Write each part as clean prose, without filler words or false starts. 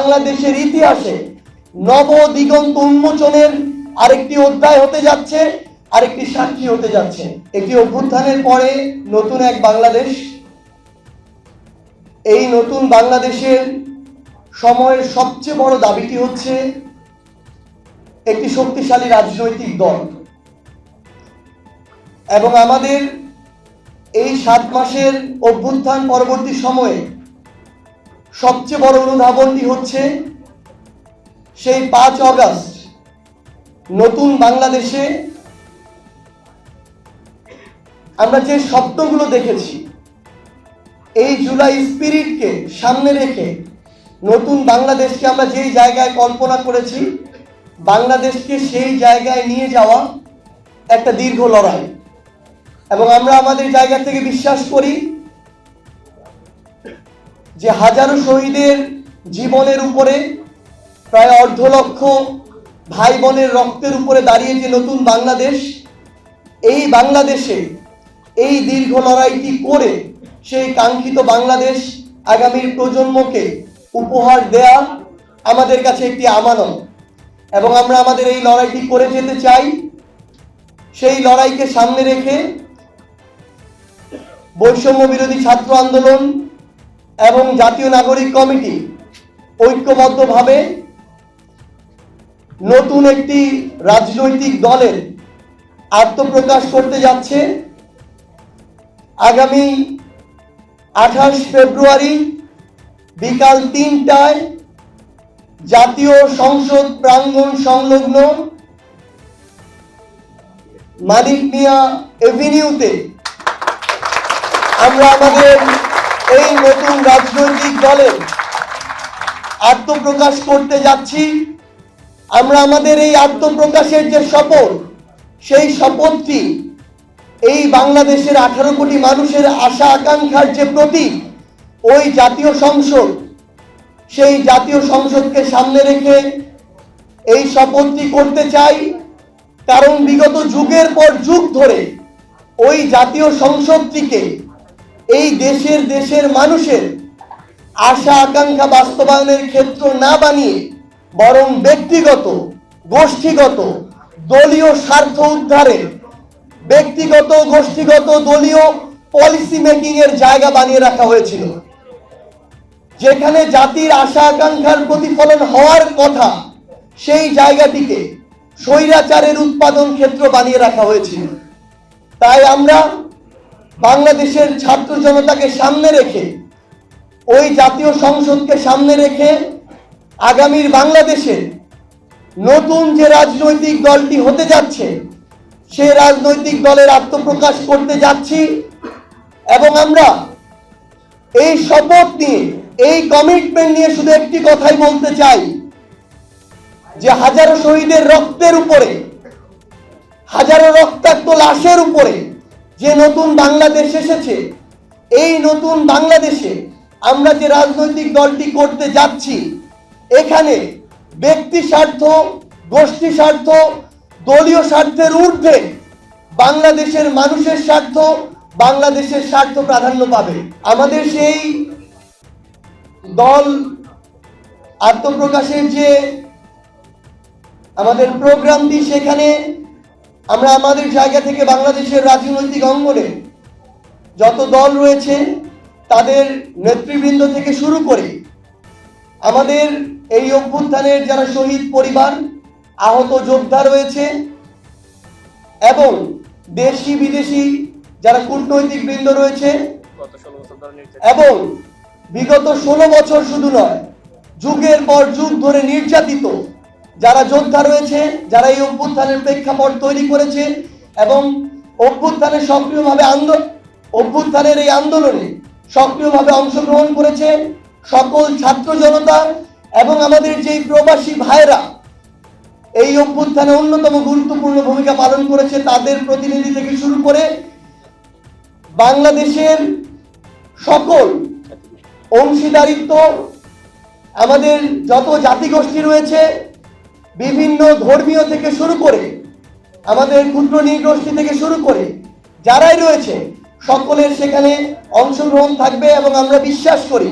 বাংলাদেশের ইতিহাসে নব দিগন্ত উন্মোচনের আরেকটি অধ্যায় হতে যাচ্ছে, আরেকটি সাক্ষী হতে যাচ্ছে। একটি অভ্যুত্থানের পরে নতুন এক বাংলাদেশ। এই নতুন বাংলাদেশের সময়ের সবচেয়ে বড় দাবিটি হচ্ছে একটি শক্তিশালী রাজনৈতিক দল। এবং আমাদের এই 7 মাসের অভ্যুত্থান পরবর্তী সময়ে সবচেয়ে বড় অনুধাবনটি হচ্ছে সেই 5 অগস্ট নতুন বাংলাদেশে আমরা যে স্বপ্নগুলো দেখেছি, এই জুলাই স্পিরিটকে সামনে রেখে নতুন বাংলাদেশকে আমরা যেই জায়গায় কল্পনা করেছি, বাংলাদেশকে সেই জায়গায় নিয়ে যাওয়া একটা দীর্ঘ লড়াই। এবং আমরা আমাদের জায়গা থেকে বিশ্বাস করি যে হাজারো শহীদের জীবনের উপরে, প্রায় 1.5 লক্ষ ভাই বোনের রক্তের উপরে দাঁড়িয়ে যে নতুন বাংলাদেশ, এই বাংলাদেশে এই দীর্ঘ লড়াইটি করে সেই কাঙ্ক্ষিত বাংলাদেশ আগামীর প্রজন্মকে উপহার দেয়া আমাদের কাছে একটি আমানত। এবং আমরা আমাদের এই লড়াইটি করে যেতে চাই। সেই লড়াইকে সামনে রেখে বৈষম্য বিরোধী ছাত্র আন্দোলন এবং জাতীয় নাগরিক কমিটি ঐক্যবদ্ধভাবে নতুন একটি রাজনৈতিক দলের আত্মপ্রকাশ করতে যাচ্ছে। আগামী 28 ফেব্রুয়ারি বিকাল 3টায় জাতীয় সংসদ প্রাঙ্গণ সংলগ্ন মানিক মিয়া এভিনিউতে আমরা আমাদের এই নতুন রাজনৈতিক দলের আত্মপ্রকাশ করতে যাচ্ছি। আমরা আমাদের এই আত্মপ্রকাশের যে শপথ, সেই শপথটি এই বাংলাদেশের 18 কোটি মানুষের আশা আকাঙ্ক্ষার যে প্রতীক, ওই জাতীয় সংসদ, সেই জাতীয় সংসদকে সামনে রেখে এই শপথটি করতে চাই। কারণ বিগত যুগের পর যুগ ধরে ওই জাতীয় সংসদটিকে এই দেশের মানুষের আশা আকাঙ্ক্ষা বাস্তবায়নের ক্ষেত্র না বানিয়ে বরং ব্যক্তিগত, গোষ্ঠীগত, দলীয় স্বার্থ উদ্ধারে ব্যক্তিগত, গোষ্ঠীগত, দলীয় পলিসি মেকিং এর জায়গা বানিয়ে রাখা হয়েছিল। যেখানে জাতির আশা আকাঙ্ক্ষার প্রতিফলন হওয়ার কথা, সেই জায়গাটিকে স্বৈরাচারের উৎপাদন ক্ষেত্র বানিয়ে রাখা হয়েছিল। তাই আমরা বাংলাদেশের ছাত্র জনতাকে সামনে রেখে, ওই জাতীয় সংসদকে সামনে রেখে আগামীর বাংলাদেশে নতুন যে রাজনৈতিক দলটি হতে যাচ্ছে, সেই রাজনৈতিক দলের আত্মপ্রকাশ করতে যাচ্ছি। এবং আমরা এই শপথ নিয়ে, এই কমিটমেন্ট নিয়ে শুধু একটি কথাই বলতে চাই, যে হাজারো শহীদের রক্তের উপরে, হাজারো রক্তাক্ত লাশের উপরে যে নতুন বাংলাদেশ এসেছে, এই নতুন বাংলাদেশে আমরা যে রাজনৈতিক দলটি করতে যাচ্ছি, এখানে ব্যক্তি স্বার্থ, গোষ্ঠী স্বার্থ, দলীয় স্বার্থের ঊর্ধ্বে বাংলাদেশের মানুষের স্বার্থ, বাংলাদেশের স্বার্থ প্রাধান্য পাবে। আমাদের সেই দল আত্মপ্রকাশের যে আমাদের প্রোগ্রামটি, সেখানে আমরা আমাদের জায়গা থেকে বাংলাদেশের রাজনৈতিক অঙ্গনে যত দল রয়েছে তাদের নেতৃবৃন্দ থেকে শুরু করে আমাদের এই অভ্যুত্থানের যারা শহীদ পরিবার, আহত যোদ্ধা রয়েছে এবং দেশি বিদেশি যারা কূটনৈতিক বৃন্দ রয়েছে, এবং বিগত 16 বছর শুধু নয়, যুগের পর যুগ ধরে নির্যাতিত যারা যোদ্ধা রয়েছে, যারা এই অভ্যুত্থানের প্রেক্ষাপট তৈরি করেছে এবং অভ্যুত্থানের এই আন্দোলনে সক্রিয়ভাবে অংশগ্রহণ করেছে সকল ছাত্র জনতা এবং আমাদের যেই প্রবাসী ভাইরা এই অভ্যুত্থানে অন্যতম গুরুত্বপূর্ণ ভূমিকা পালন করেছে, তাদের প্রতিনিধি থেকে শুরু করে বাংলাদেশের সকল অংশীদারিত্ব, আমাদের যত জাতিগোষ্ঠী রয়েছে, বিভিন্ন ধর্মীয় থেকে শুরু করে আমাদের ক্ষুদ্র নৃগোষ্ঠী থেকে শুরু করে যারাই রয়েছে, সকলের সেখানে অংশগ্রহণ থাকবে। এবং আমরা বিশ্বাস করি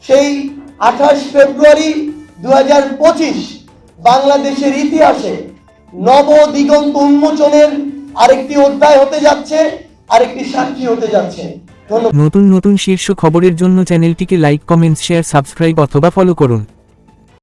সেই 28 ফেব্রুয়ারি 2025 বাংলাদেশের ইতিহাসে নব দিগন্ত উন্মোচনের আরেকটি অধ্যায় হতে যাচ্ছে, আরেকটি সাক্ষী হতে যাচ্ছে। ধন্যবাদ। নতুন নতুন শীর্ষ খবরের জন্য চ্যানেলটিকে লাইক, কমেন্টস, শেয়ার, সাবস্ক্রাইব অথবা ফলো করুন।